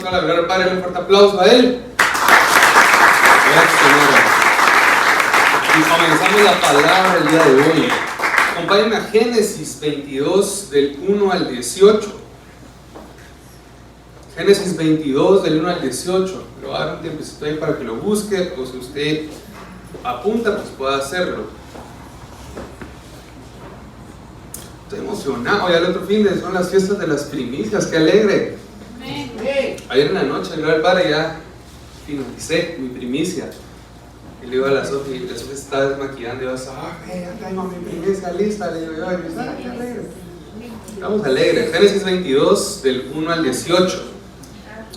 tocar la gloria al Padre, un fuerte aplauso a Él. Gracias, Señor. Y comenzamos la palabra el día de hoy. Acompáñenme a Génesis 22, del 1 al 18. Génesis 22, del 1 al 18. Le voy a dar un tiempecito ahí para que lo busque, o si usted apunta, pues pueda hacerlo. Estoy emocionado. Ya el otro fin de son las fiestas de las primicias. ¡Qué alegre! Ayer en la noche, gloria al Padre, ya finalicé mi primicia. Y le digo a la Sofía, y la Sofía está desmaquillando y yo, ya tengo mi primicia lista. Le digo yo, qué alegre. Estamos alegres. Génesis 22, del 1 al 18.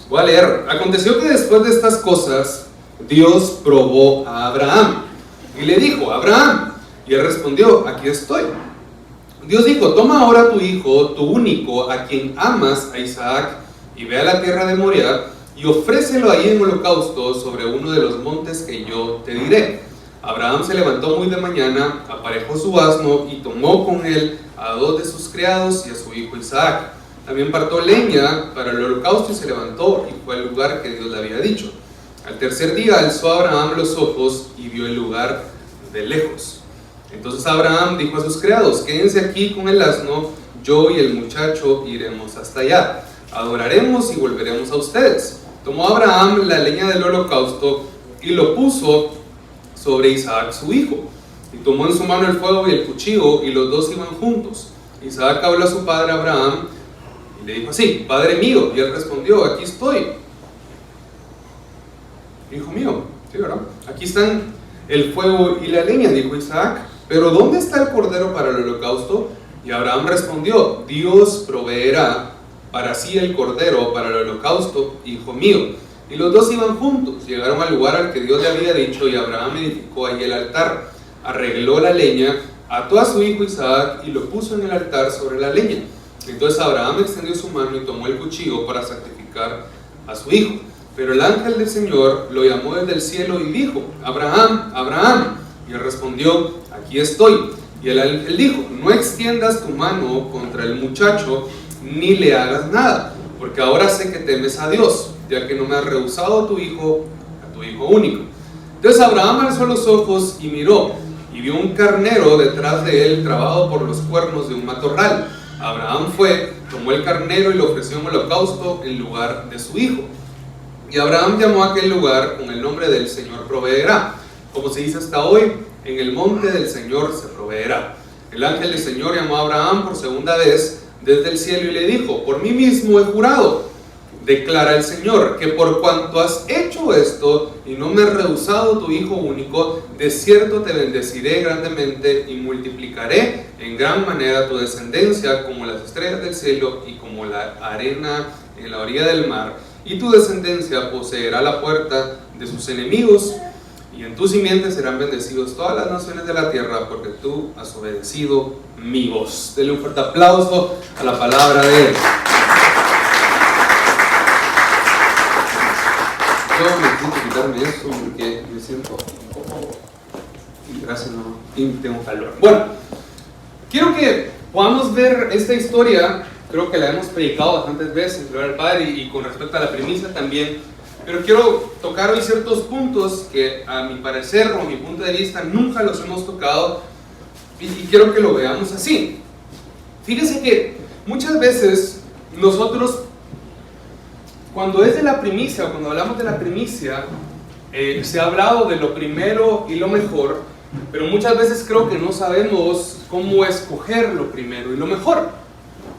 Voy a leer. Aconteció que después de estas cosas, Dios probó a Abraham y le dijo: Abraham. Y él respondió: aquí estoy. Dios dijo: toma ahora tu hijo, tu único, a quien amas, a Isaac, y ve a la tierra de Moriah, y ofrécelo ahí en holocausto sobre uno de los montes que yo te diré. Abraham se levantó muy de mañana, aparejó su asno, y tomó con él a 2 de sus criados y a su hijo Isaac. También partó leña para el holocausto y se levantó, y fue al lugar que Dios le había dicho. Al tercer día alzó Abraham los ojos y vio el lugar de lejos. Entonces Abraham dijo a sus criados: quédense aquí con el asno, yo y el muchacho iremos hasta allá. Adoraremos y volveremos a ustedes. Tomó Abraham la leña del holocausto y lo puso sobre Isaac su hijo. Y tomó en su mano el fuego y el cuchillo, y los dos iban juntos. Isaac habló a su padre Abraham y le dijo así: Padre mío. Y él respondió: aquí estoy, hijo mío. Sí, ¿verdad? Aquí están el fuego y la leña, dijo Isaac, pero ¿dónde está el cordero para el holocausto? Y Abraham respondió: Dios proveerá para sí el cordero para el holocausto, hijo mío. Y los dos iban juntos, llegaron al lugar al que Dios le había dicho, y Abraham edificó allí el altar, arregló la leña, ató a su hijo Isaac y lo puso en el altar sobre la leña. Entonces Abraham extendió su mano y tomó el cuchillo para sacrificar a su hijo. Pero el ángel del Señor lo llamó desde el cielo y dijo: Abraham, Abraham. Y él respondió: aquí estoy. Y el ángel dijo: no extiendas tu mano contra el muchacho, ni le hagas nada, porque ahora sé que temes a Dios, ya que no me has rehusado a tu hijo único. Entonces Abraham alzó los ojos y miró, y vio un carnero detrás de él, trabado por los cuernos de un matorral. Abraham fue, tomó el carnero y lo ofreció en holocausto en lugar de su hijo. Y Abraham llamó a aquel lugar con el nombre del Señor proveerá. Como se dice hasta hoy: en el monte del Señor se proveerá. El ángel del Señor llamó a Abraham por segunda vez desde el cielo y le dijo: por mí mismo he jurado, declara el Señor, que por cuanto has hecho esto y no me has rehusado tu hijo único, de cierto te bendeciré grandemente y multiplicaré en gran manera tu descendencia como las estrellas del cielo y como la arena en la orilla del mar. Y tu descendencia poseerá la puerta de sus enemigos, y en tu simiente serán bendecidos todas las naciones de la tierra, porque tú has obedecido mi voz. Denle un fuerte aplauso a la palabra de Él. Yo necesito quitarme esto porque me siento un poco... Gracias, no. Y tengo calor. Bueno, quiero que podamos ver esta historia. Creo que la hemos predicado bastantes veces, gloria al Padre, y con respecto a la primicia también. Pero quiero tocar hoy ciertos puntos que, a mi parecer o a mi punto de vista, nunca los hemos tocado, y quiero que lo veamos así. Fíjense que muchas veces nosotros, cuando es de la primicia o cuando hablamos de la primicia, se ha hablado de lo primero y lo mejor, pero muchas veces creo que no sabemos cómo escoger lo primero y lo mejor.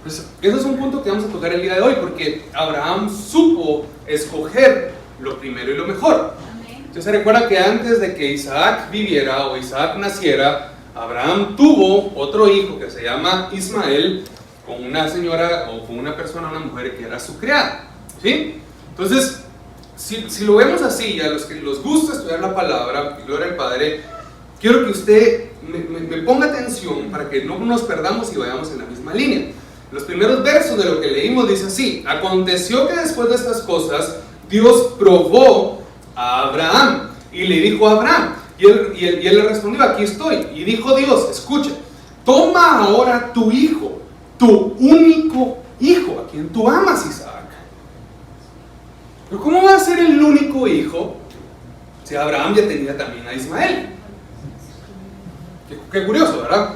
Pues eso es un punto que vamos a tocar el día de hoy, porque Abraham supo escoger lo primero y lo mejor. Entonces se recuerda que antes de que Isaac viviera o Isaac naciera, Abraham tuvo otro hijo que se llama Ismael, con una señora o con una persona, una mujer que era su criada, ¿sí? Entonces, si lo vemos así, a los que les gusta estudiar la palabra, gloria al Padre, quiero que usted me ponga atención para que no nos perdamos y vayamos en la misma línea. Los primeros versos de lo que leímos dice así: aconteció que después de estas cosas Dios probó a Abraham y le dijo a Abraham, y él le respondió: aquí estoy. Y dijo Dios: escucha, toma ahora tu hijo, tu único hijo, a quien tú amas, Isaac, Pero ¿cómo va a ser el único hijo si Abraham ya tenía también a Ismael? Qué curioso, ¿verdad?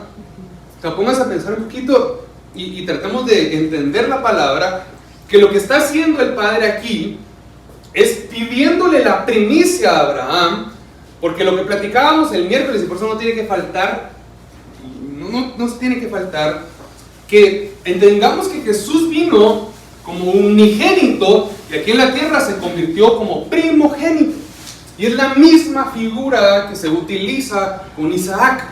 O sea, pónganse a pensar un poquito y tratemos de entender la palabra, que lo que está haciendo el padre aquí es pidiéndole la primicia a Abraham, porque lo que platicábamos el miércoles, y por eso no tiene que faltar, no tiene que faltar, que entendamos que Jesús vino como unigénito y aquí en la tierra se convirtió como primogénito. Y es la misma figura que se utiliza con Isaac.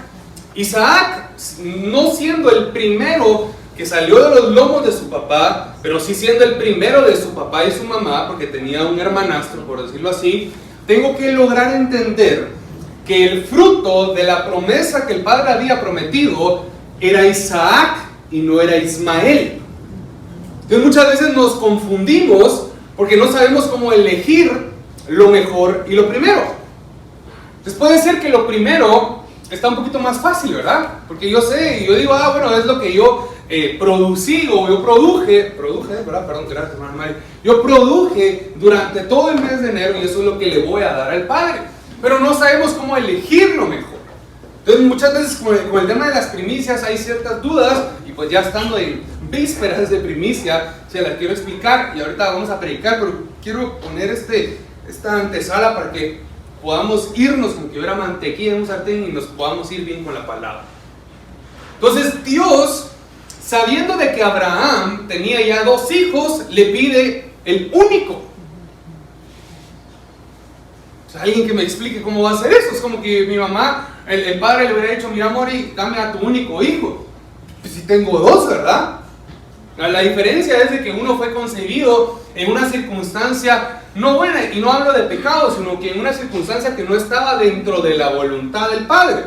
Isaac, no siendo el primero que salió de los lomos de su papá, pero sí siendo el primero de su papá y su mamá, porque tenía un hermanastro, por decirlo así, tengo que lograr entender que el fruto de la promesa que el padre había prometido era Isaac y no era Ismael. Entonces muchas veces nos confundimos porque no sabemos cómo elegir lo mejor y lo primero. Entonces puede ser que lo primero está un poquito más fácil, ¿verdad? Porque yo sé, y yo digo, bueno, es lo que yo producí o yo produje, ¿verdad? Perdón, gracias, hermano Mari. Yo produje durante todo el mes de enero y eso es lo que le voy a dar al Padre. Pero no sabemos cómo elegir lo mejor. Entonces muchas veces con el tema de las primicias hay ciertas dudas y pues ya estando en vísperas de primicia se las quiero explicar y ahorita vamos a predicar, pero quiero poner esta antesala para que podamos irnos como que hubiera mantequilla en un sartén y nos podamos ir bien con la palabra. Entonces Dios, sabiendo de que Abraham tenía ya 2 hijos, le pide el único. O sea, alguien que me explique cómo va a hacer eso. Es como que mi mamá, el padre le hubiera dicho, mira Mori, dame a tu único hijo. Pues si tengo 2, ¿verdad? La diferencia es de que uno fue concebido en una circunstancia no buena, y no hablo de pecado, sino que en una circunstancia que no estaba dentro de la voluntad del Padre.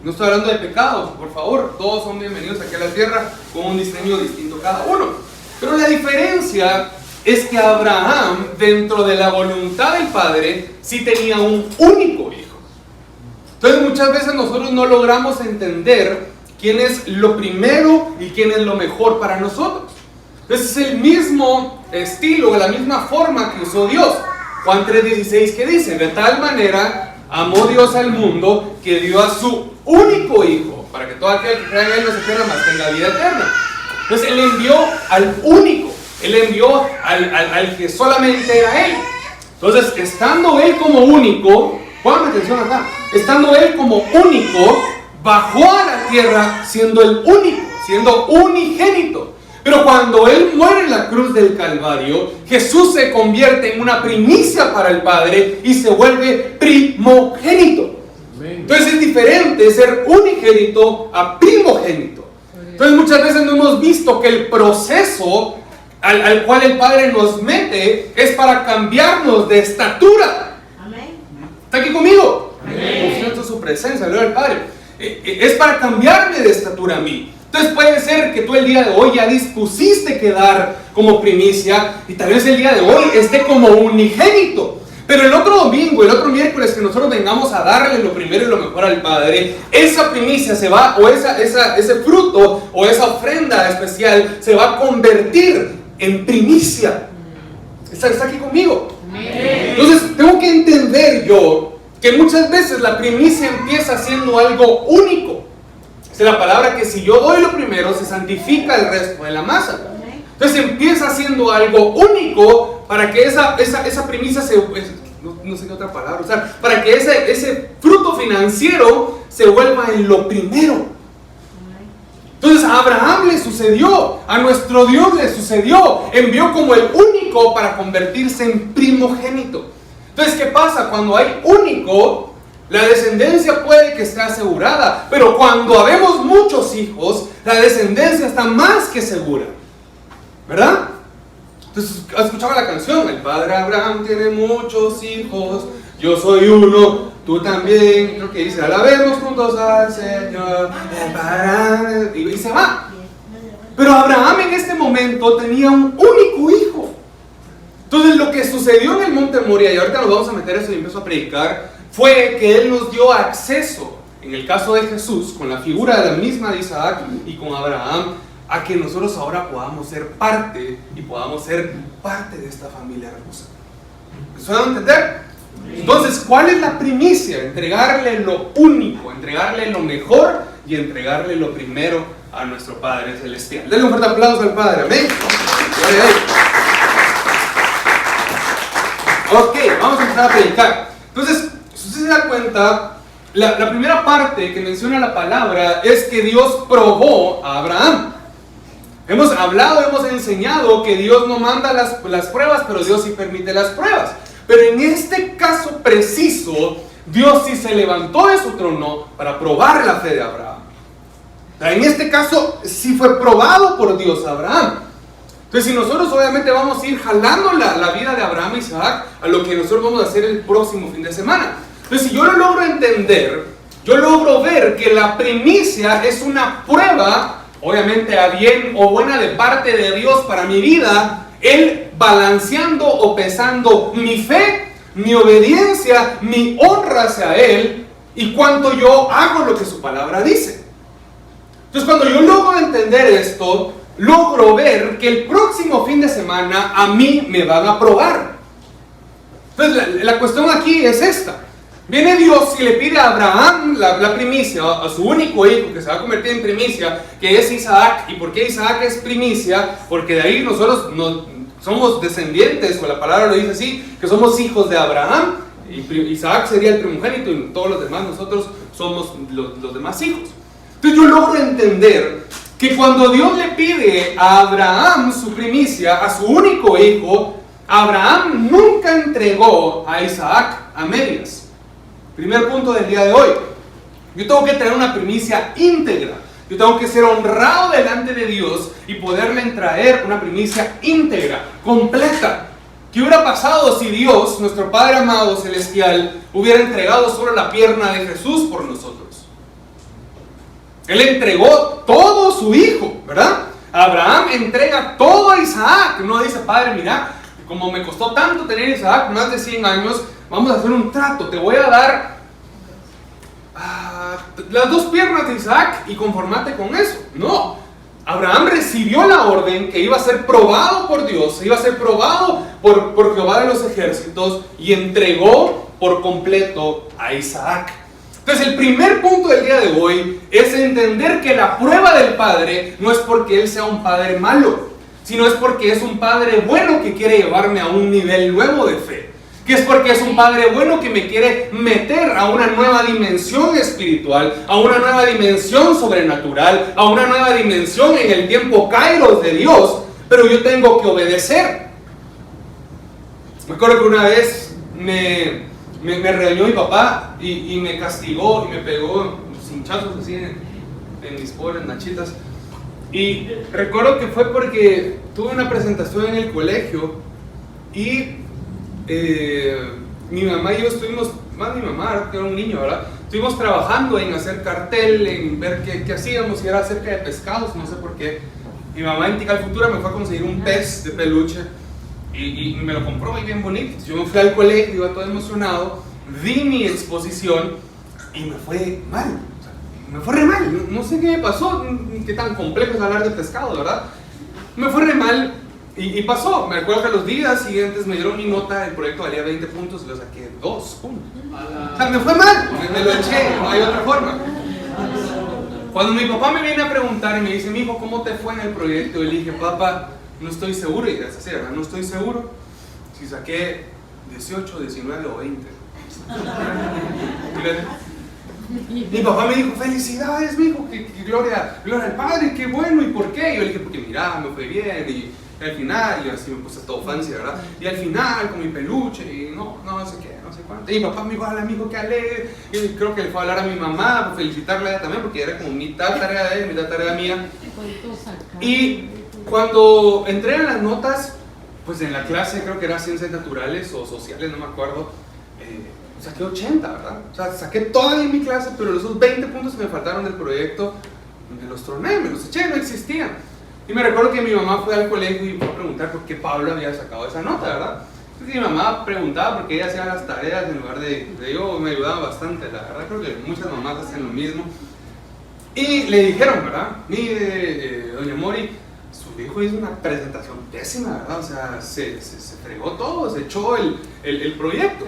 No estoy hablando de pecados, por favor, todos son bienvenidos aquí a la tierra con un diseño distinto cada uno. Pero la diferencia es que Abraham, dentro de la voluntad del Padre, sí tenía un único hijo. Entonces muchas veces nosotros no logramos entender quién es lo primero y quién es lo mejor para nosotros. Entonces es el mismo estilo, la misma forma que usó Dios. Juan 3:16 que dice, de tal manera amó Dios al mundo que dio a su único hijo, para que todo aquel que crea en él no se pierda, mas tenga vida eterna. Entonces él envió al único, él envió al que solamente era él. Entonces estando él como único, pongan atención acá, estando él como único, bajó a la tierra siendo el único, siendo unigénito. Pero cuando él muere en la cruz del Calvario, Jesús se convierte en una primicia para el Padre y se vuelve primogénito. Entonces es diferente ser unigénito a primogénito. Entonces muchas veces no hemos visto que el proceso al cual el Padre nos mete es para cambiarnos de estatura. ¿Está aquí conmigo? Siento su presencia, gloria al Padre. Es para cambiarme de estatura a mí. Entonces puede ser que tú el día de hoy ya dispusiste quedar como primicia y tal vez el día de hoy esté como unigénito. Pero el otro domingo, el otro miércoles que nosotros vengamos a darle lo primero y lo mejor al Padre, esa primicia se va, o ese fruto o esa ofrenda especial se va a convertir en primicia. ¿Está aquí conmigo? Entonces tengo que entender yo que muchas veces la primicia empieza siendo algo único. Es la palabra que si yo doy lo primero se santifica el resto de la masa. Entonces empieza siendo algo único para que esa primicia se, no sé qué otra palabra usar, para que ese fruto financiero se vuelva en lo primero. Entonces a Abraham le sucedió, a nuestro Dios le sucedió, envió como el único para convertirse en primogénito. Entonces, ¿qué pasa? Cuando hay único, la descendencia puede que esté asegurada, pero cuando habemos muchos hijos, la descendencia está más que segura, ¿verdad? Entonces, escuchaba la canción, el padre Abraham tiene muchos hijos, yo soy uno, tú también, creo que dice, alabemos juntos al Señor, y se va. Pero Abraham en este momento tenía un único hijo. Entonces lo que sucedió en el monte Moria, y ahorita nos vamos a meter eso y empiezo a predicar, fue que Él nos dio acceso, en el caso de Jesús, con la figura de la misma de Isaac y con Abraham, a que nosotros ahora podamos ser parte y podamos ser parte de esta familia hermosa. ¿Me suena a entender? Entonces, ¿cuál es la primicia? Entregarle lo único, entregarle lo mejor y entregarle lo primero a nuestro Padre Celestial. Denle un fuerte aplauso al Padre, amén. Ok, vamos a empezar a predicar. Entonces, si usted se da cuenta, la primera parte que menciona la palabra es que Dios probó a Abraham. Hemos hablado, hemos enseñado que Dios no manda las pruebas, pero Dios sí permite las pruebas. Pero en este caso preciso, Dios sí se levantó de su trono para probar la fe de Abraham. En este caso, sí fue probado por Dios a Abraham. Entonces, si nosotros obviamente vamos a ir jalando la vida de Abraham y Isaac a lo que nosotros vamos a hacer el próximo fin de semana. Entonces, si yo lo logro entender, yo logro ver que la primicia es una prueba, obviamente a bien o buena de parte de Dios para mi vida, Él balanceando o pesando mi fe, mi obediencia, mi honra hacia Él y cuánto yo hago lo que su palabra dice. Entonces, cuando yo logro entender esto, logro ver que el próximo fin de semana a mí me van a probar. Entonces, la cuestión aquí es esta. Viene Dios y le pide a Abraham la primicia, a su único hijo que se va a convertir en primicia, que es Isaac. ¿Y por qué Isaac es primicia? Porque de ahí nosotros somos descendientes, o la palabra lo dice así, que somos hijos de Abraham. Y Isaac sería el primogénito y todos los demás nosotros somos los demás hijos. Entonces yo logro entender que cuando Dios le pide a Abraham su primicia, a su único hijo, Abraham nunca entregó a Isaac a medias. Primer punto del día de hoy. Yo tengo que tener una primicia íntegra. Yo tengo que ser honrado delante de Dios y poderle traer una primicia íntegra, completa. ¿Qué hubiera pasado si Dios, nuestro Padre amado celestial, hubiera entregado solo la pierna de Jesús por nosotros? Él entregó todo su hijo, ¿verdad? Abraham entrega todo a Isaac. No dice, Padre, mira, como me costó tanto tener Isaac, más de 100 años, vamos a hacer un trato. Te voy a dar las 2 piernas de Isaac y conformate con eso. No, Abraham recibió la orden que iba a ser probado por Dios, iba a ser probado por Jehová de los ejércitos y entregó por completo a Isaac. Entonces el primer punto del día de hoy es entender que la prueba del Padre no es porque Él sea un Padre malo, sino es porque es un Padre bueno que quiere llevarme a un nivel nuevo de fe. Que es porque es un Padre bueno que me quiere meter a una nueva dimensión espiritual, a una nueva dimensión sobrenatural, a una nueva dimensión en el tiempo kairos de Dios, pero yo tengo que obedecer. Me acuerdo que una vez me regañó mi papá y me castigó y me pegó cinchazos así en mis pobres nachitas. Y recuerdo que fue porque tuve una presentación en el colegio y mi mamá y yo estuvimos, más mi mamá, que era un niño, ¿verdad? Estuvimos trabajando en hacer cartel, en ver qué hacíamos, y era acerca de pescados, no sé por qué. Mi mamá en Tical Futura me fue a conseguir un pez de peluche y me lo compró muy bien bonito. Yo me fui al colegio, iba todo emocionado, di mi exposición y me fue mal. O sea, me fue re mal, no sé qué me pasó, qué tan complejo es hablar de pescado, ¿verdad? Me fue re mal. Y pasó, me acuerdo que a los días siguientes me dieron mi nota, el proyecto valía 20 puntos y lo saqué 2 puntos. O sea, me fue mal, me lo eché, no hay otra forma. Cuando mi papá me viene a preguntar y me dice, mijo, ¿cómo te fue en el proyecto? Yo le dije, papá, no estoy seguro, y es así, ¿verdad? No estoy seguro si saqué 18, 19 o 20. Mi papá me dijo, felicidades, mijo, que gloria al Padre, qué bueno, ¿y por qué? Y yo le dije, porque mira, me fue bien, y al final, y así me puse todo fancy, ¿verdad? Y al final, con mi peluche, y no sé qué, no sé cuánto. Y mi papá me dijo, hola, amigo, qué alegre. Y creo que le fue a hablar a mi mamá, para felicitarla a ella también, porque era como mitad tarea de él, mitad tarea mía. Y cuando entré en las notas, pues en la clase, creo que era ciencias naturales o sociales, no me acuerdo, saqué 80, ¿verdad? O sea, saqué toda en mi clase, pero esos 20 puntos que me faltaron del proyecto, me los troné, me los eché, no existían. Y me recuerdo que mi mamá fue al colegio y fue a preguntar por qué Pablo había sacado esa nota, ¿verdad? Entonces mi mamá preguntaba por qué ella hacía las tareas en lugar de yo, me ayudaba bastante, la verdad, creo que muchas mamás hacen lo mismo. Y le dijeron, ¿verdad? Mire, doña Mori, su mi hijo hizo una presentación pésima, ¿verdad? O sea, se fregó todo, se echó el proyecto.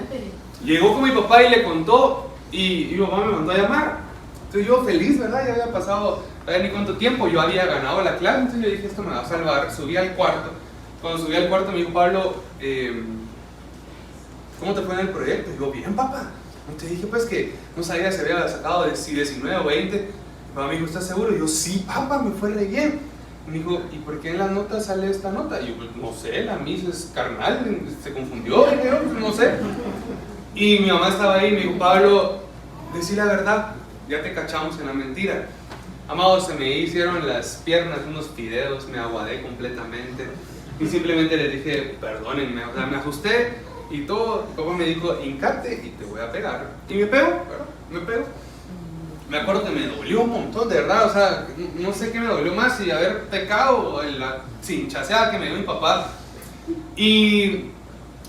Llegó con mi papá y le contó, y mi papá me mandó a llamar. Entonces yo feliz, ¿verdad? Ya había pasado, ni cuánto tiempo, yo había ganado la clase, entonces yo dije, esto me va a salvar. Subí al cuarto. Cuando subí al cuarto me dijo Pablo, ¿cómo te fue en el proyecto? Y yo, bien, papá. Entonces dije, pues que no sabía si había sacado si 19 o 20. Mi papá me dijo, ¿estás seguro? Y yo, sí, papá, me fue re bien. Me dijo, ¿y por qué en las notas sale esta nota? Y yo, pues, no sé, la Miss es carnal, se confundió, no sé. Y mi mamá estaba ahí y me dijo, Pablo, decí la verdad, ya te cachamos en la mentira. Amado, se me hicieron las piernas unos fideos, me aguadé completamente. Y simplemente le dije, perdónenme, o sea, me asusté y todo. Mi papá me dijo, hincate y te voy a pegar. Y me pegó, ¿verdad? Me pegó. Me acuerdo que me dolió un montón, de verdad, o sea, no sé qué me dolió más, si haber pecado o la cinchaseada que me dio mi papá. Y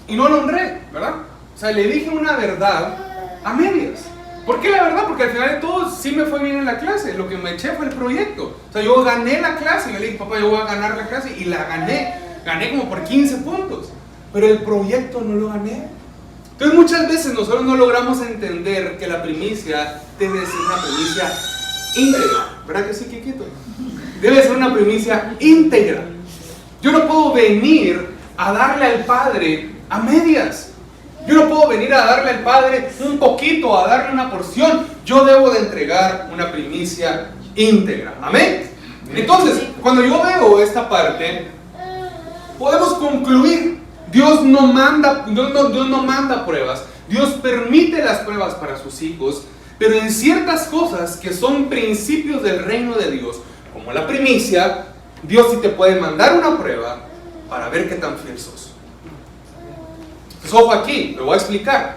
no lo honré, ¿verdad? O sea, le dije una verdad a medias. ¿Por qué la verdad? Porque al final de todo sí me fue bien en la clase, lo que me eché fue el proyecto. O sea, yo gané la clase, yo le dije, papá, yo voy a ganar la clase, y la gané como por 15 puntos, pero el proyecto no lo gané. Entonces muchas veces nosotros no logramos entender que la primicia debe ser una primicia íntegra, ¿verdad que sí, Kikito? Debe ser una primicia íntegra. Yo no puedo venir a darle al Padre a medias. Yo no puedo venir a darle al Padre un poquito, a darle una porción. Yo debo de entregar una primicia íntegra. ¿Amén? Entonces, cuando yo veo esta parte, podemos concluir. Dios no manda pruebas. Dios permite las pruebas para sus hijos, pero en ciertas cosas que son principios del reino de Dios, como la primicia, Dios sí te puede mandar una prueba para ver qué tan fiel sos. Pues ojo aquí, lo voy a explicar.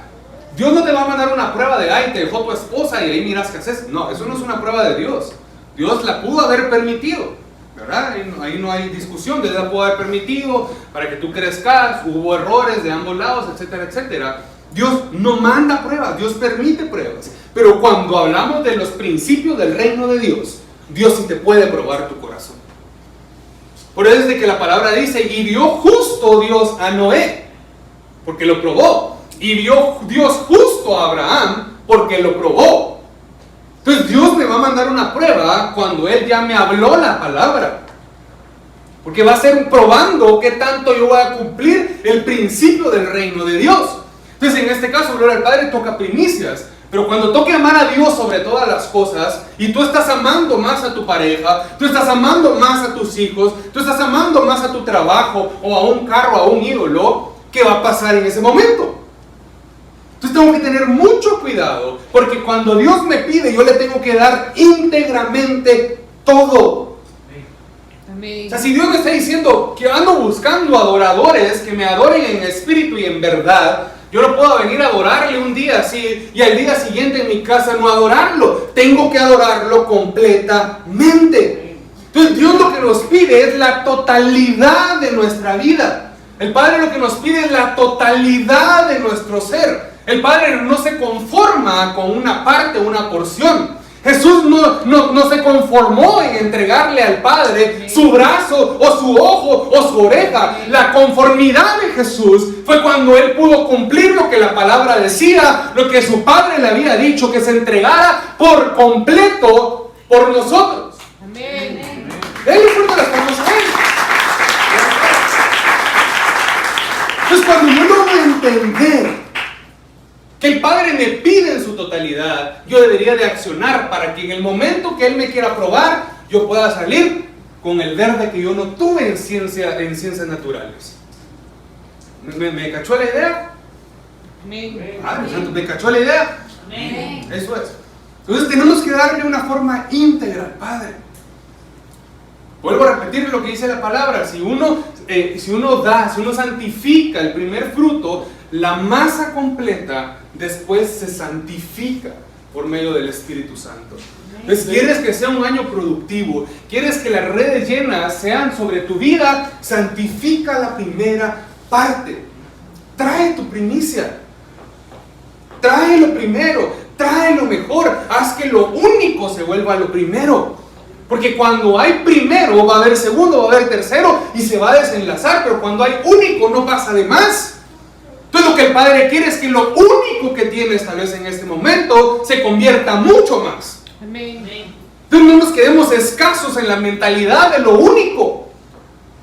Dios no te va a mandar una prueba de, ay, te dejó tu esposa y ahí miras qué haces. No, eso no es una prueba de Dios. Dios la pudo haber permitido, ¿verdad? Ahí no hay discusión. Dios la pudo haber permitido para que tú crezcas, hubo errores de ambos lados, etcétera, etcétera. Dios no manda pruebas, Dios permite pruebas. Pero cuando hablamos de los principios del reino de Dios, Dios sí te puede probar tu corazón. Por eso es de que la palabra dice, y vio justo Dios a Noé, porque lo probó. Y vio Dios justo a Abraham, porque lo probó. Entonces Dios me va a mandar una prueba cuando Él ya me habló la palabra, porque va a ser probando qué tanto yo voy a cumplir el principio del reino de Dios. Entonces en este caso, gloria al Padre, toca primicias. Pero cuando toque amar a Dios sobre todas las cosas, y tú estás amando más a tu pareja, tú estás amando más a tus hijos, tú estás amando más a tu trabajo, o a un carro, a un ídolo, ¿qué va a pasar en ese momento? Entonces tengo que tener mucho cuidado, porque cuando Dios me pide, yo le tengo que dar íntegramente todo. Amén. O sea, si Dios me está diciendo que ando buscando adoradores que me adoren en espíritu y en verdad, yo no puedo venir a adorarle un día así y al día siguiente en mi casa no adorarlo. Tengo que adorarlo completamente. Entonces Dios lo que nos pide es la totalidad de nuestra vida. El Padre lo que nos pide es la totalidad de nuestro ser. El Padre no se conforma con una parte, una porción. Jesús no se conformó en entregarle al Padre su brazo o su ojo o su oreja. La conformidad de Jesús fue cuando Él pudo cumplir lo que la palabra decía, lo que su Padre le había dicho, que se entregara por completo por nosotros. Amén. Denle fuerte las manos a Él. Entonces cuando yo logro entender que el Padre me pide en su totalidad, yo debería de accionar para que en el momento que Él me quiera probar, yo pueda salir con el verde que yo no tuve en ciencias naturales. ¿Me cachó la idea? Amén. ¿Me cachó la idea? Amén. Eso es. Entonces tenemos que darle una forma íntegra al Padre. Vuelvo a repetir lo que dice la palabra. Si uno santifica el primer fruto, la masa completa después se santifica por medio del Espíritu Santo. Entonces, ¿quieres que sea un año productivo? ¿Quieres que las redes llenas sean sobre tu vida? Santifica la primera parte. Trae tu primicia. Trae lo primero. Trae lo mejor. Haz que lo único se vuelva lo primero. Porque cuando hay primero, va a haber segundo, va a haber tercero y se va a desenlazar. Pero cuando hay único, no pasa de más. Entonces lo que el Padre quiere es que lo único que tienes tal vez en este momento se convierta mucho más. Amén. Entonces no nos quedemos escasos en la mentalidad de lo único,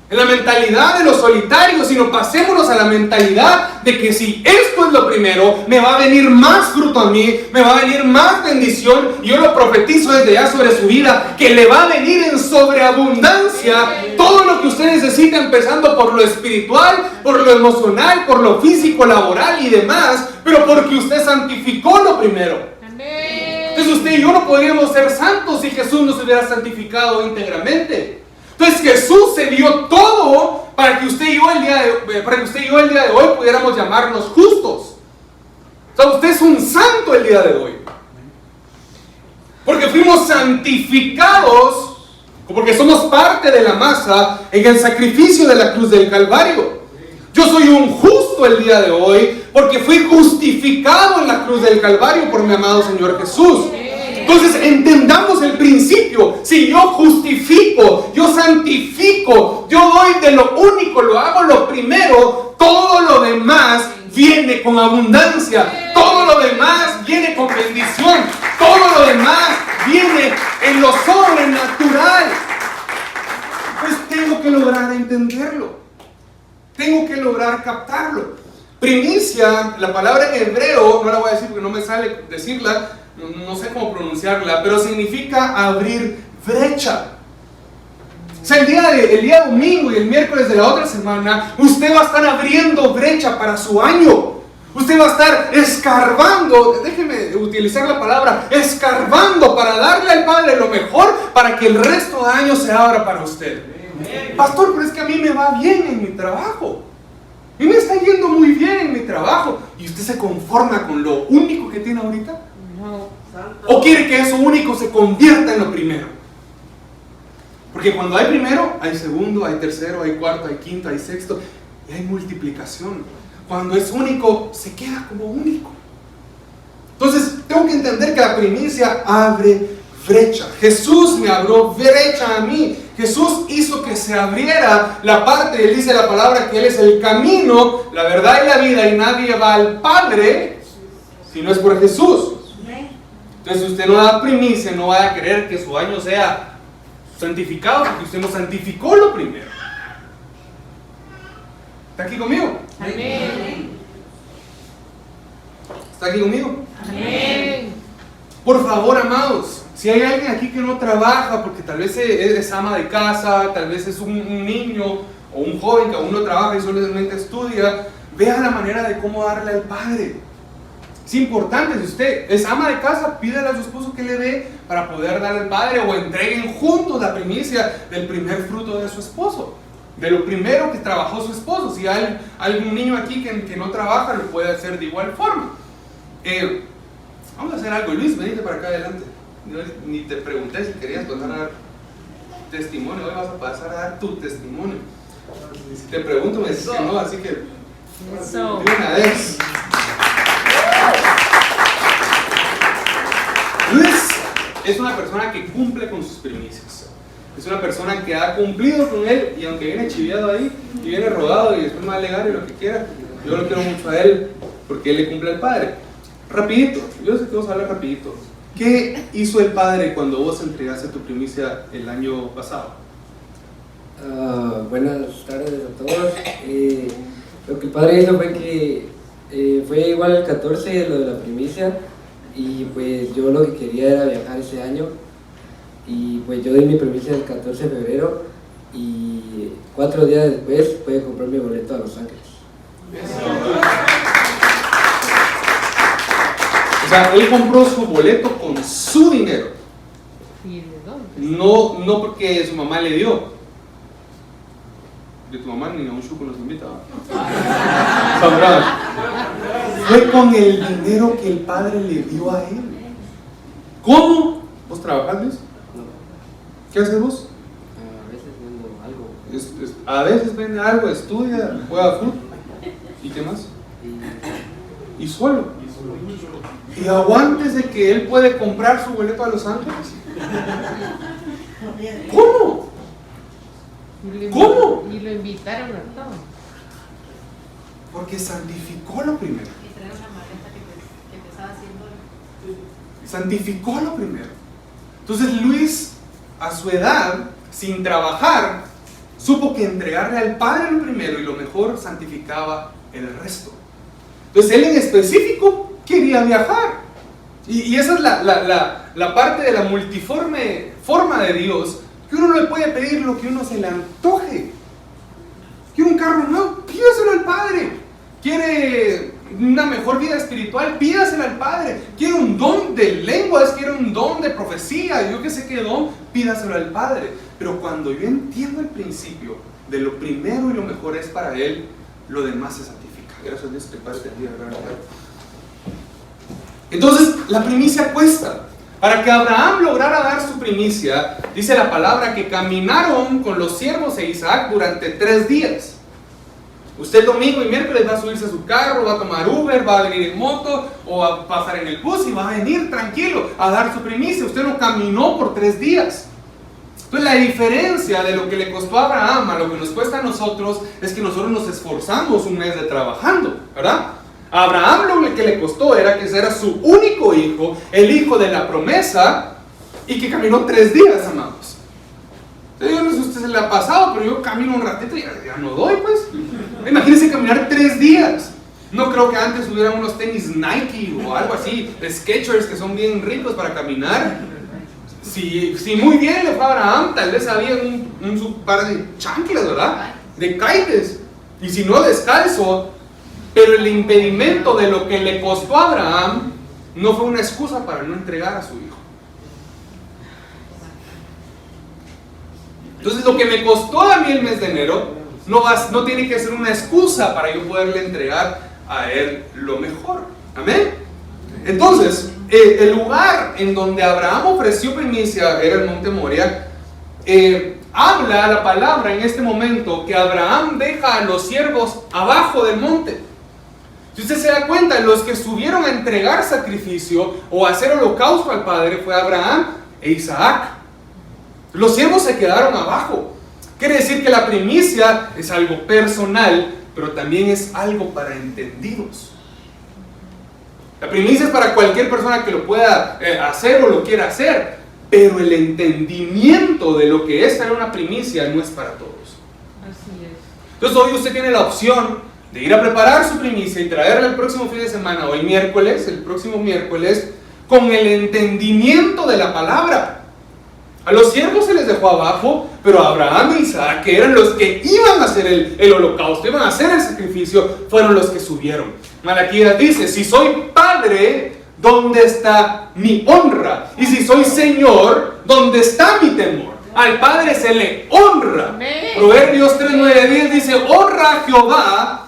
en la mentalidad de lo solitario, sino pasémonos a la mentalidad de que si esto es lo primero, me va a venir más fruto a mí, me va a venir más bendición, y yo lo profetizo desde ya sobre su vida, que le va a venir en sobreabundancia todo lo que usted necesita, empezando por lo espiritual, por lo emocional, por lo físico, laboral y demás, pero porque usted santificó lo primero. Entonces usted y yo no podríamos ser santos si Jesús nos hubiera santificado íntegramente. Entonces Jesús se dio todo para que usted y yo el día de hoy pudiéramos llamarnos justos. O sea, usted es un santo el día de hoy. Porque fuimos santificados, porque somos parte de la masa en el sacrificio de la cruz del Calvario. Yo soy un justo el día de hoy porque fui justificado en la cruz del Calvario por mi amado Señor Jesús. Entonces entendamos el principio. Si yo justifico, yo santifico, yo doy de lo único, lo hago lo primero, todo lo demás viene con abundancia, todo lo demás viene con bendición, todo lo demás viene en lo sobrenatural. Pues tengo que lograr entenderlo, tengo que lograr captarlo. Primicia, la palabra en hebreo, no la voy a decir porque no me sale decirla, no sé cómo pronunciarla, pero significa abrir brecha. O sea, el día domingo y el miércoles de la otra semana, usted va a estar abriendo brecha para su año. Usted va a estar escarbando, déjeme utilizar la palabra, escarbando para darle al Padre lo mejor para que el resto de año se abra para usted. Pastor, pero es que a mí me va bien en mi trabajo. A mí me está yendo muy bien en mi trabajo. ¿Y usted se conforma con lo único que tiene ahorita? ¿O quiere que eso único se convierta en lo primero? Porque cuando hay primero, hay segundo, hay tercero, hay cuarto, hay quinto, hay sexto, y hay multiplicación. Cuando es único, se queda como único. Entonces, tengo que entender que la primicia abre brecha. Jesús me abrió brecha a mí. Jesús hizo que se abriera la parte, él dice la palabra que Él es el camino, la verdad y la vida, y nadie va al Padre si no es por Jesús. Entonces usted no da primicia, no va a querer que su año sea santificado porque usted no santificó lo primero. ¿Está aquí conmigo? Amén. ¿Está aquí conmigo? Amén. Por favor, amados, si hay alguien aquí que no trabaja porque tal vez es ama de casa, tal vez es un niño o un joven que aún no trabaja y solamente estudia, vea la manera de cómo darle al Padre. Es importante, si usted es ama de casa, pídale a su esposo que le dé para poder darle al Padre, o entreguen juntos la primicia del primer fruto de su esposo, de lo primero que trabajó su esposo. Si hay algún niño aquí que no trabaja, lo puede hacer de igual forma. Vamos a hacer algo. Luis, venite para acá adelante. Ni te pregunté si querías pasar a dar testimonio. Hoy vas a pasar a dar tu testimonio. Si te pregunto me dices que no, así que de una vez. Luis es una persona que cumple con sus primicias. Es una persona que ha cumplido con él, y aunque viene chiviado ahí y viene rodado y después me va a alegar y lo que quiera, yo lo quiero mucho a él porque él le cumple al Padre. Rapidito, yo sé que vamos a hablar rapidito. ¿Qué hizo el Padre cuando vos entregaste tu primicia el año pasado? Buenas tardes a todos. Lo que el Padre hizo fue que fue igual el 14 lo de la primicia, y pues yo lo que quería era viajar ese año, y pues yo di mi primicia el 14 de febrero y 4 días después pude comprar mi boleto a Los Ángeles. O sea, él compró su boleto con su dinero. ¿Y de dónde? No porque su mamá le dio. De tu mamá ni a un chuco nos invita. Sabrás. Fue con el dinero que el Padre le dio a él. ¿Cómo? ¿Vos trabajás, Luis? No. ¿Qué haces vos? A veces vendo algo. A veces vende algo, estudia, juega fútbol. ¿Y qué más? Y solo. Y aguántese que él puede comprar su boleto a Los Ángeles. ¿Cómo? ¿Cómo? Y lo invitaron a todos. Porque santificó lo primero. Santificó lo primero. Entonces Luis, a su edad, sin trabajar, supo que entregarle al Padre lo primero y lo mejor santificaba el resto. Entonces él en específico quería viajar. Y esa es la parte de la multiforme forma de Dios, que uno no le puede pedir lo que uno se le antoje. ¿Quiere un carro nuevo? Pídaselo al Padre. ¿Quiere una mejor vida espiritual? Pídaselo al Padre. ¿Quiere un don de lenguas? ¿Quiere un don de profecía? Yo que sé qué don, pídaselo al Padre. Pero cuando yo entiendo el principio de lo primero y lo mejor es para Él, lo demás se santifica. Gracias a Dios que el Padre te bendiga. Entonces, la primicia cuesta. Para que Abraham lograra dar su primicia, dice la palabra que caminaron con los siervos de Isaac durante 3 días. Usted domingo y miércoles va a subirse a su carro, va a tomar Uber, va a venir en moto o va a pasar en el bus y va a venir tranquilo a dar su primicia. Usted no caminó por 3 días. Entonces la diferencia de lo que le costó a Abraham a lo que nos cuesta a nosotros es que nosotros nos esforzamos un mes de trabajando, ¿verdad? A Abraham lo que le costó era que era su único hijo, el hijo de la promesa, y que caminó 3 días, amados. Yo no sé si a usted se le ha pasado, pero yo camino un ratito y ya no doy, pues. Imagínense caminar 3 días. No creo que antes hubieran unos tenis Nike o algo así, Skechers, que son bien ricos para caminar. Si muy bien le fue a Abraham, tal vez había un par de chanclas, ¿verdad? De kites. Y si no, descalzo. Pero el impedimento de lo que le costó a Abraham no fue una excusa para no entregar a su hijo. Entonces lo que me costó a mí el mes de enero no tiene que ser una excusa para yo poderle entregar a él lo mejor. Amén. Entonces, el lugar en donde Abraham ofreció primicia era el monte Moria. Habla la palabra en este momento que Abraham deja a los siervos abajo del monte. Si usted se da cuenta, los que subieron a entregar sacrificio o a hacer holocausto al Padre fue Abraham e Isaac. Los siervos se quedaron abajo. Quiere decir que la primicia es algo personal, pero también es algo para entendidos. La primicia es para cualquier persona que lo pueda hacer o lo quiera hacer, pero el entendimiento de lo que es tener una primicia no es para todos. Así es. Entonces hoy usted tiene la opción de ir a preparar su primicia y traerla el próximo fin de semana o el próximo miércoles, con el entendimiento de la palabra. A los siervos se les dejó abajo, pero a Abraham e Isaac, que eran los que iban a hacer el holocausto, iban a hacer el sacrificio, fueron los que subieron. Malaquías dice: si soy padre, ¿dónde está mi honra? Y si soy Señor, ¿dónde está mi temor? Al Padre se le honra. Amén. Proverbios 3, 9, 10 dice: honra a Jehová,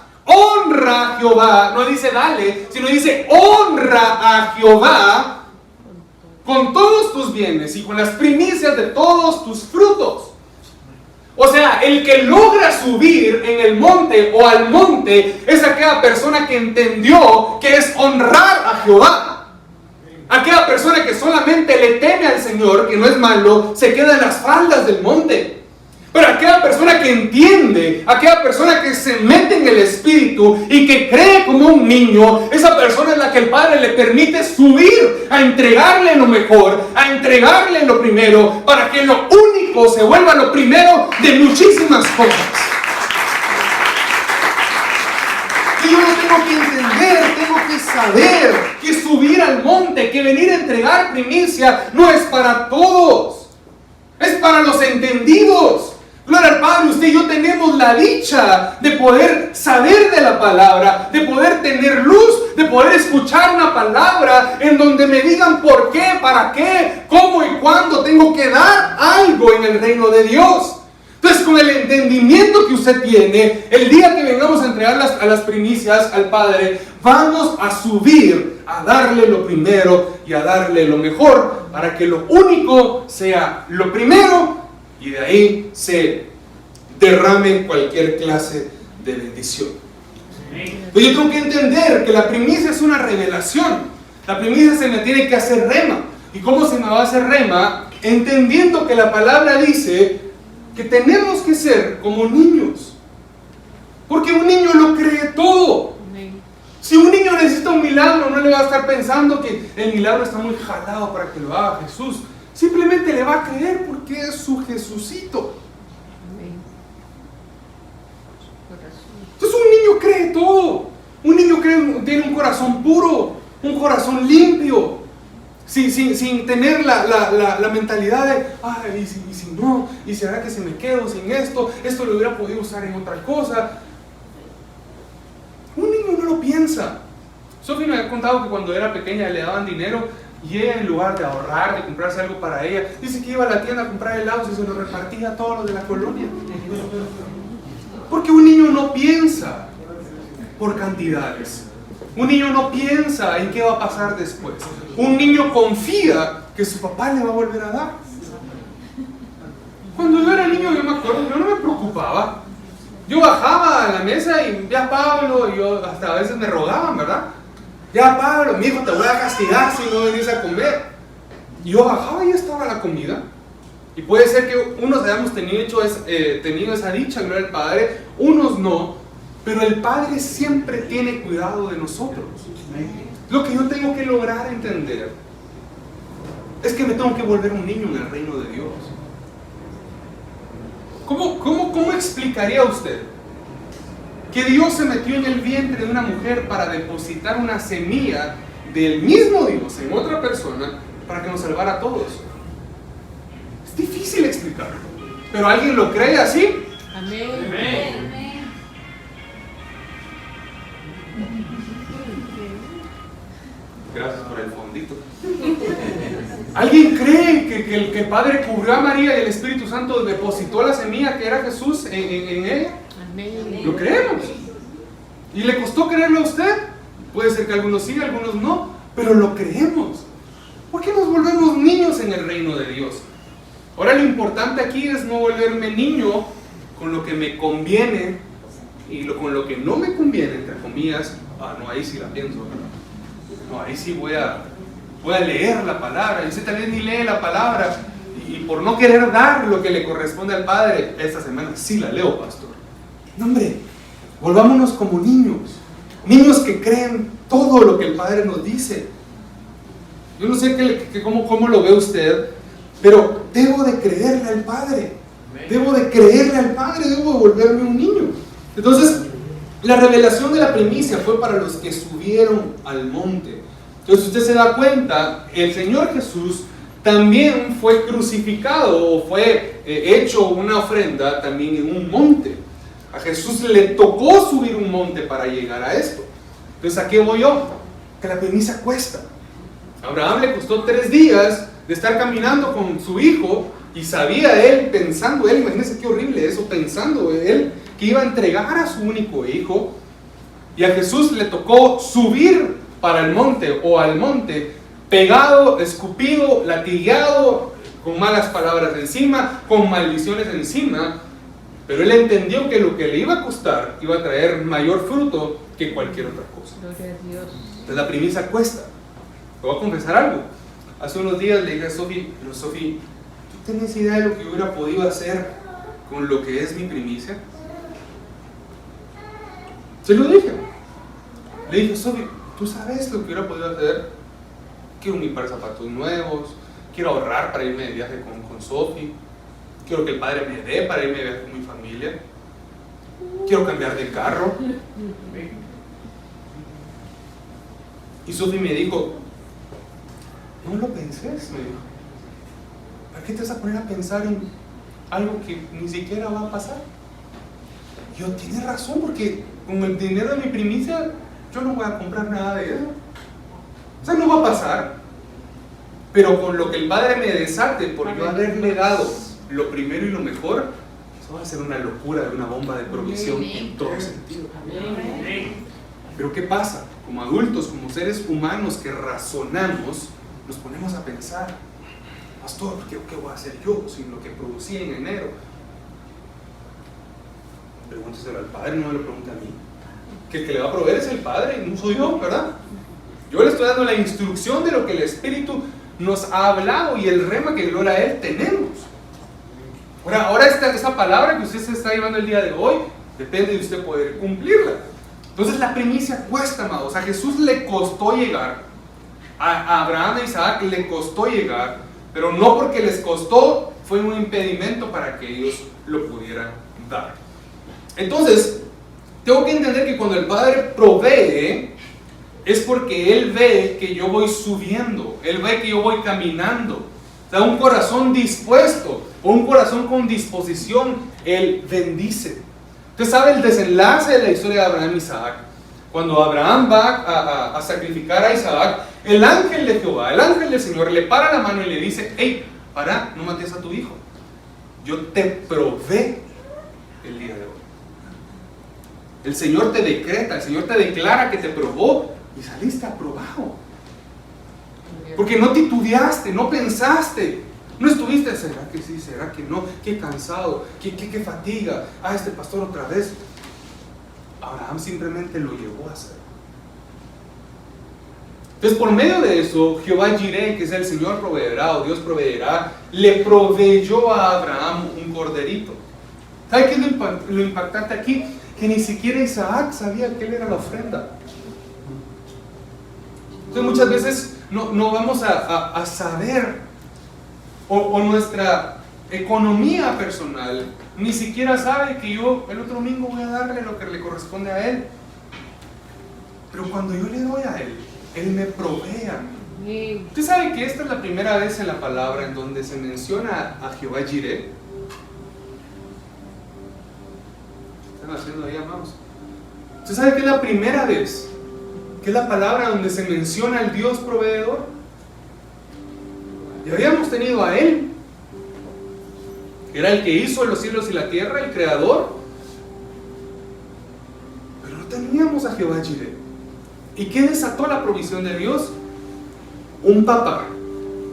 no dice dale, sino dice honra a Jehová con todos tus bienes y con las primicias de todos tus frutos. O sea, el que logra subir en el monte o al monte es aquella persona que entendió que es honrar a Jehová. Aquella persona que solamente le teme al Señor, que no es malo, se queda en las faldas del monte. Pero aquella persona que entiende, aquella persona que se mete en el Espíritu y que cree como un niño, esa persona es la que el Padre le permite subir a entregarle lo mejor, a entregarle lo primero, para que lo único se vuelva lo primero de muchísimas cosas. Y yo lo tengo que entender, tengo que saber que subir al monte, que venir a entregar primicia, no es para todos, es para los entendidos. Gloria al Padre, usted y yo tenemos la dicha de poder saber de la palabra, de poder tener luz, de poder escuchar una palabra en donde me digan por qué, para qué, cómo y cuándo tengo que dar algo en el reino de Dios. Entonces, con el entendimiento que usted tiene, el día que vengamos a entregar a las primicias al Padre, vamos a subir a darle lo primero y a darle lo mejor, para que lo único sea lo primero y de ahí se derrame cualquier clase de bendición. Pero yo tengo que entender que la primicia es una revelación. La primicia se me tiene que hacer rema. ¿Y cómo se me va a hacer rema? entendiendo que la palabra dice que tenemos que ser como niños, porque un niño lo cree todo. Si un niño necesita un milagro, no le va a estar pensando que el milagro está muy jalado para que lo haga Jesús. Simplemente le va a creer porque es su Jesucito. Entonces un niño cree todo. Un niño tiene un corazón puro, un corazón limpio, sin tener la mentalidad de, ay, y si no, y será que se me quedo sin esto lo hubiera podido usar en otra cosa. Un niño no lo piensa. Sophie me ha contado que cuando era pequeña le daban dinero y ella, en lugar de ahorrar, de comprarse algo para ella, dice que iba a la tienda a comprar helados y se lo repartía a todos los de la colonia. Porque un niño no piensa por cantidades. Un niño no piensa en qué va a pasar después. Un niño confía que su papá le va a volver a dar. Cuando yo era niño, yo me acuerdo, yo no me preocupaba. Yo bajaba a la mesa y ya Pablo, y yo hasta a veces me rogaban, ¿verdad? Ya Pablo, mi hijo, te voy a castigar si no venís a comer. Y yo bajaba y ya estaba la comida. Y puede ser que unos hayamos tenido esa dicha, gloria al Padre, unos no, pero el Padre siempre tiene cuidado de nosotros. Lo que yo tengo que lograr entender es que me tengo que volver un niño en el reino de Dios. ¿Cómo explicaría usted que Dios se metió en el vientre de una mujer para depositar una semilla del mismo Dios en otra persona para que nos salvara a todos? Es difícil explicarlo, pero ¿alguien lo cree así? Amén. Amén. Gracias por el fondito. ¿Alguien cree que el Padre cubrió a María y el Espíritu Santo depositó la semilla que era Jesús en ella? Amén. Lo creemos. ¿Y le costó creerlo a usted? Puede ser que algunos sí, algunos no, pero lo creemos. ¿Por qué nos volvemos niños en el reino de Dios? Ahora lo importante aquí es no volverme niño con lo que me conviene y con lo que no me conviene, entre comillas. No, ahí sí la pienso, ¿verdad? No, ahí sí voy a leer la palabra. Y usted también ni lee la palabra. Y por no querer dar lo que le corresponde al Padre, esta semana sí la leo, pastor. No, hombre, volvámonos como niños. Niños que creen todo lo que el Padre nos dice. Yo no sé cómo lo ve usted, pero debo de creerle al Padre. Debo de creerle al Padre, debo de volverme un niño. Entonces, la revelación de la primicia fue para los que subieron al monte. Entonces usted se da cuenta, el Señor Jesús también fue crucificado o fue hecho una ofrenda también en un monte. A Jesús le tocó subir un monte para llegar a esto. Entonces, ¿a qué voy yo? Que la primicia cuesta. A Abraham le costó 3 días de estar caminando con su hijo y sabía él, pensando él, imagínense qué horrible eso, pensando él que iba a entregar a su único hijo, y a Jesús le tocó subir para el monte o al monte, pegado, escupido, latigado, con malas palabras encima, con maldiciones encima, pero él entendió que lo que le iba a costar iba a traer mayor fruto que cualquier otra cosa. Gloria a Dios. Entonces la primicia cuesta. Te voy a confesar algo. Hace unos días le dije a Sophie, pero Sophie, ¿tú tienes idea de lo que hubiera podido hacer con lo que es mi primicia? Se lo dije. Le dije, Sophie, ¿tú sabes lo que hubiera podido hacer? Quiero un par de zapatos nuevos, quiero ahorrar para irme de viaje con Sophie, quiero que el Padre me dé para irme de viaje con mi familia, quiero cambiar de carro. Y Sophie me dijo, no lo penses, me dijo. ¿Para qué te vas a poner a pensar en algo que ni siquiera va a pasar? Y yo, tienes razón, porque con el dinero de mi primicia yo no voy a comprar nada de eso. O sea, no va a pasar. Pero con lo que el Padre me desate por yo haberle dado lo primero y lo mejor, eso va a ser una locura, una bomba de provisión en todo sentido. Pero ¿qué pasa? Como adultos, como seres humanos que razonamos, nos ponemos a pensar, pastor, ¿qué voy a hacer yo sin lo que producí en enero? Pregúnteselo al Padre, no me lo pregunte a mí. Que el que le va a proveer es el Padre, no soy yo, ¿verdad? Yo le estoy dando la instrucción de lo que el Espíritu nos ha hablado y el rema que gloria a Él tenemos. Ahora esta palabra que usted se está llevando el día de hoy, depende de usted poder cumplirla. Entonces la primicia cuesta, amados. A Jesús le costó llegar, a Abraham e Isaac le costó llegar, pero no porque les costó fue un impedimento para que ellos lo pudieran dar. Entonces, tengo que entender que cuando el Padre provee, es porque Él ve que yo voy subiendo, Él ve que yo voy caminando. O sea, un corazón dispuesto, o un corazón con disposición, Él bendice. Usted sabe el desenlace de la historia de Abraham y Isaac. Cuando Abraham va a sacrificar a Isaac, el ángel de Jehová, el ángel del Señor, le para la mano y le dice: hey, para, no mates a tu hijo. Yo te probé el día de hoy. El Señor te decreta, el Señor te declara que te probó y saliste aprobado. Porque no titubeaste, no pensaste, no estuviste, ¿será que sí? ¿Será que no? Qué cansado, qué fatiga. Este pastor otra vez. Abraham simplemente lo llevó a hacer. Entonces, por medio de eso, Jehová Jireh, que es el Señor proveerá, o Dios proveerá, le proveyó a Abraham un corderito. ¿Sabe qué es lo impactante aquí? Que ni siquiera Isaac sabía que él era la ofrenda. Entonces, muchas veces no vamos a saber, o nuestra economía personal ni siquiera sabe que yo el otro domingo voy a darle lo que le corresponde a él. Pero cuando yo le doy a él, él me provee a mí. ¿Usted sabe que esta es la primera vez en la palabra en donde se menciona a Jehová Jireh? ¿Están haciendo ahí, amados? ¿Usted sabe que es la primera vez que es la palabra donde se menciona al Dios proveedor? Y habíamos tenido a Él, era el que hizo los cielos y la tierra, el creador, pero no teníamos a Jehová Jireh. ¿Y qué desató la provisión de Dios? Un papá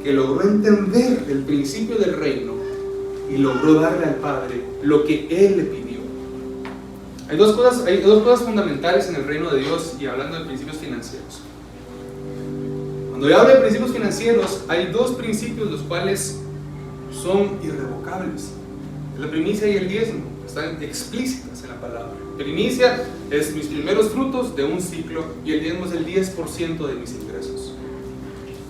que logró entender el principio del reino y logró darle al Padre lo que Él le pidió. Hay dos cosas fundamentales en el reino de Dios, y hablando de principios financieros. Cuando yo hablo de principios financieros, hay dos principios los cuales son irrevocables. La primicia y el diezmo están explícitas en la palabra. Primicia es mis primeros frutos de un ciclo, y el diezmo es el 10% de mis ingresos.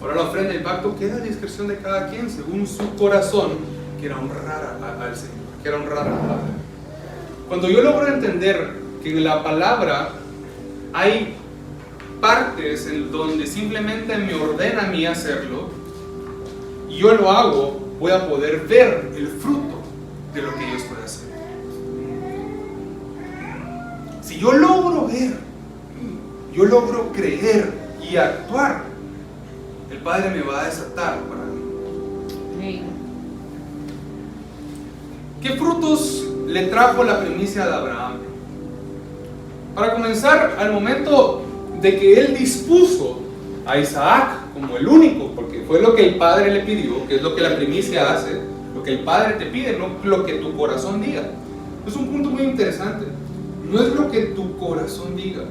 Ahora la ofrenda y el pacto queda a discreción de cada quien según su corazón quiera honrar al Señor, quiera honrar al Padre. Cuando yo logro entender que en la palabra hay partes en donde simplemente me ordena a mí hacerlo, y yo lo hago, voy a poder ver el fruto de lo que yo estoy haciendo. Si yo logro ver, yo logro creer y actuar, el Padre me va a desatar para mí. ¿Qué frutos le trajo la primicia de Abraham? Para comenzar, al momento de que él dispuso a Isaac como el único, porque fue lo que el Padre le pidió, que es lo que la primicia hace, lo que el Padre te pide, no lo que tu corazón diga. Es un punto muy interesante. No es lo que tu corazón diga,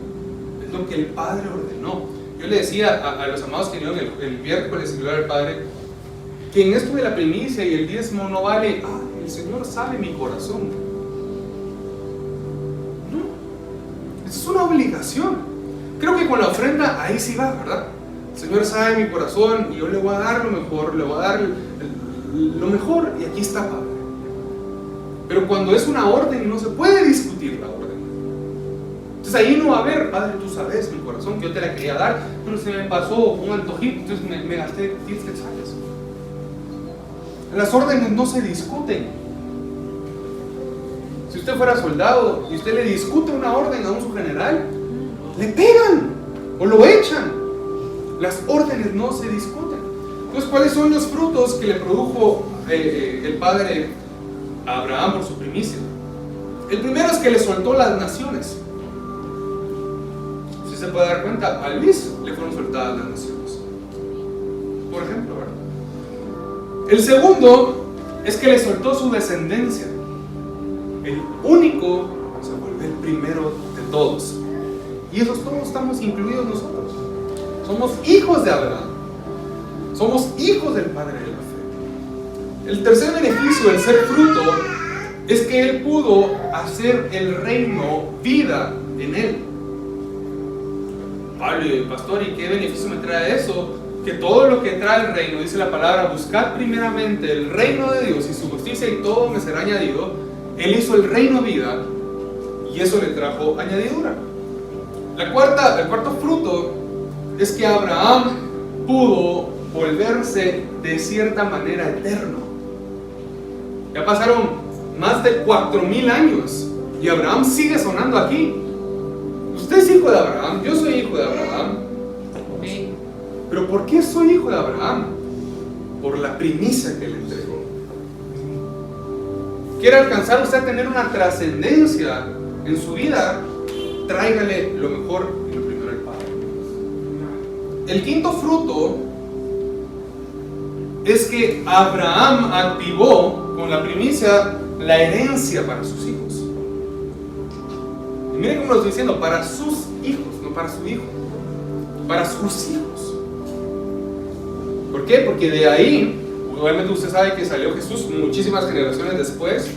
es lo que el Padre ordenó. Yo le decía a los amados que vinieron el miércoles, gloria al Padre, que en esto de la primicia y el diezmo no vale, el Señor sabe mi corazón. No, es una obligación. Creo que con la ofrenda ahí sí va, ¿verdad? El Señor sabe mi corazón y yo le voy a dar lo mejor, le voy a dar lo mejor, y aquí está, Padre. Pero cuando es una orden, no se puede discutir la orden. Entonces ahí no va a haber, Padre, tú sabes mi corazón, que yo te la quería dar, pero se me pasó un antojito, entonces me gasté 10 quetzales. Las órdenes no se discuten. Si usted fuera soldado y usted le discute una orden a un subgeneral, le pegan o lo echan. Las órdenes no se discuten. Entonces, ¿cuáles son los frutos que le produjo el Padre a Abraham por su primicia? El primero es que le soltó las naciones. Si se puede dar cuenta, a Luis le fueron soltadas las naciones, por ejemplo, ¿verdad? El segundo es que le soltó su descendencia. El único se vuelve el primero de todos. Y esos todos estamos incluidos nosotros. Somos hijos de Abraham. Somos hijos del Padre de la fe. El tercer beneficio del ser fruto es que Él pudo hacer el reino vida en Él. Vale, pastor, ¿y qué beneficio me trae eso? Que todo lo que trae el reino, dice la palabra, buscad primeramente el reino de Dios y su justicia y todo me será añadido. Él hizo el reino vida y eso le trajo añadidura. El cuarto fruto es que Abraham pudo volverse de cierta manera eterno. Ya pasaron más de 4000 años y Abraham sigue sonando aquí. Usted es hijo de Abraham, yo soy hijo de Abraham. Pero ¿por qué soy hijo de Abraham? Por la primicia que le entregó. ¿Quiere alcanzar usted a tener una trascendencia en su vida? Tráigale lo mejor y lo primero al Padre. El quinto fruto es que Abraham activó con la primicia la herencia para sus hijos. Y miren cómo lo estoy diciendo, para sus hijos, no para su hijo, para sus hijos. ¿Por qué? Porque de ahí, obviamente usted sabe que salió Jesús muchísimas generaciones después,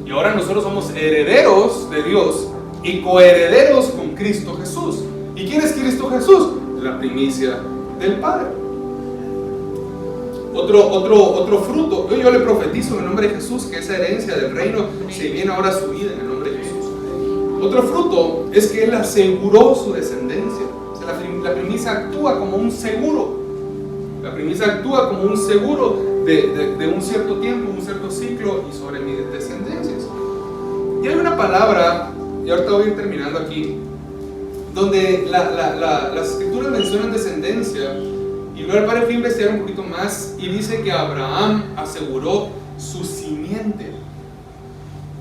y ahora nosotros somos herederos de Dios y coherederos con Cristo Jesús. ¿Y quién es Cristo Jesús? La primicia del Padre. Otro fruto, yo le profetizo en el nombre de Jesús que esa herencia del reino se viene ahora a su vida en el nombre de Jesús. Otro fruto es que Él aseguró su descendencia. O sea, la primicia actúa como un seguro. La primicia actúa como un seguro de un cierto tiempo, un cierto ciclo y sobre mis descendencias. Y hay una palabra, y ahorita voy a ir terminando aquí, donde las escrituras mencionan descendencia, y luego el Padre fue a investigar un poquito más y dice que Abraham aseguró su simiente.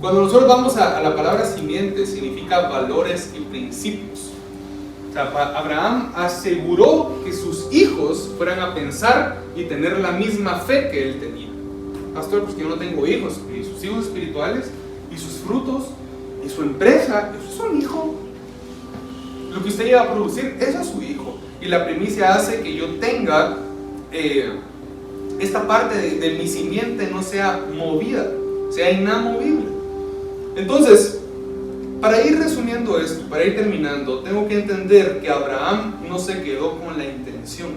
Cuando nosotros vamos a la palabra simiente, significa valores y principios. O sea, Abraham aseguró que sus hijos fueran a pensar y tener la misma fe que él tenía. Pastor, pues que yo no tengo hijos, y sus hijos espirituales, y sus frutos, y su empresa, eso es un hijo. Lo que usted lleva a producir, eso es su hijo. Y la primicia hace que yo tenga esta parte de mi simiente no sea movida, sea inamovible. Entonces, para ir resumiendo esto, para ir terminando, tengo que entender que Abraham no se quedó con la intención.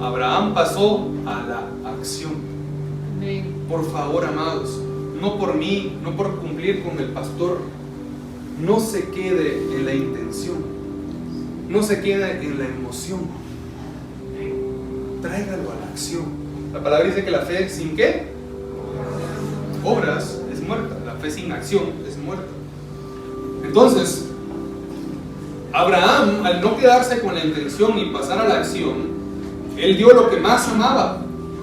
Abraham pasó a la acción. Por favor, amados, no por mí, no por cumplir con el pastor, no se quede en la intención, no se quede en la emoción. Tráigalo a la acción. La palabra dice que la fe sin ¿qué? Obras es muerta. La fe sin acción es muerta. Entonces, Abraham, al no quedarse con la intención y pasar a la acción, él dio lo que más amaba.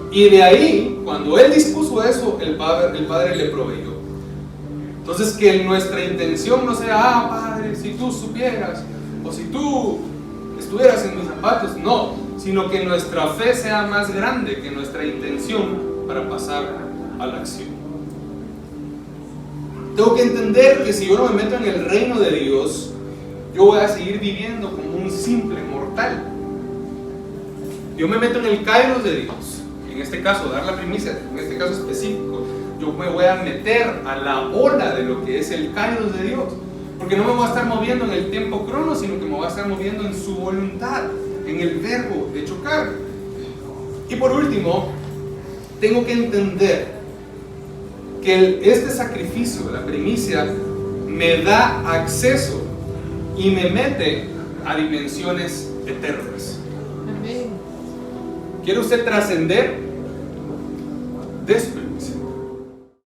Y de ahí, cuando él dispuso eso, el Padre le proveyó. Entonces, que nuestra intención no sea, Padre, si tú supieras, o si tú estuvieras en mis zapatos, no, sino que nuestra fe sea más grande que nuestra intención para pasar a la acción. Tengo que entender que si yo no me meto en el reino de Dios, yo voy a seguir viviendo como un simple mortal. Yo me meto en el kairos de Dios, en este caso dar la primicia, en este caso específico, yo me voy a meter a la ola de lo que es el kairos de Dios, porque no me voy a estar moviendo en el tiempo crono, sino que me voy a estar moviendo en su voluntad, en el verbo de chocar. Y por último, tengo que entender que este sacrificio, la primicia, me da acceso y me mete a dimensiones eternas. ¿Quiere usted trascender?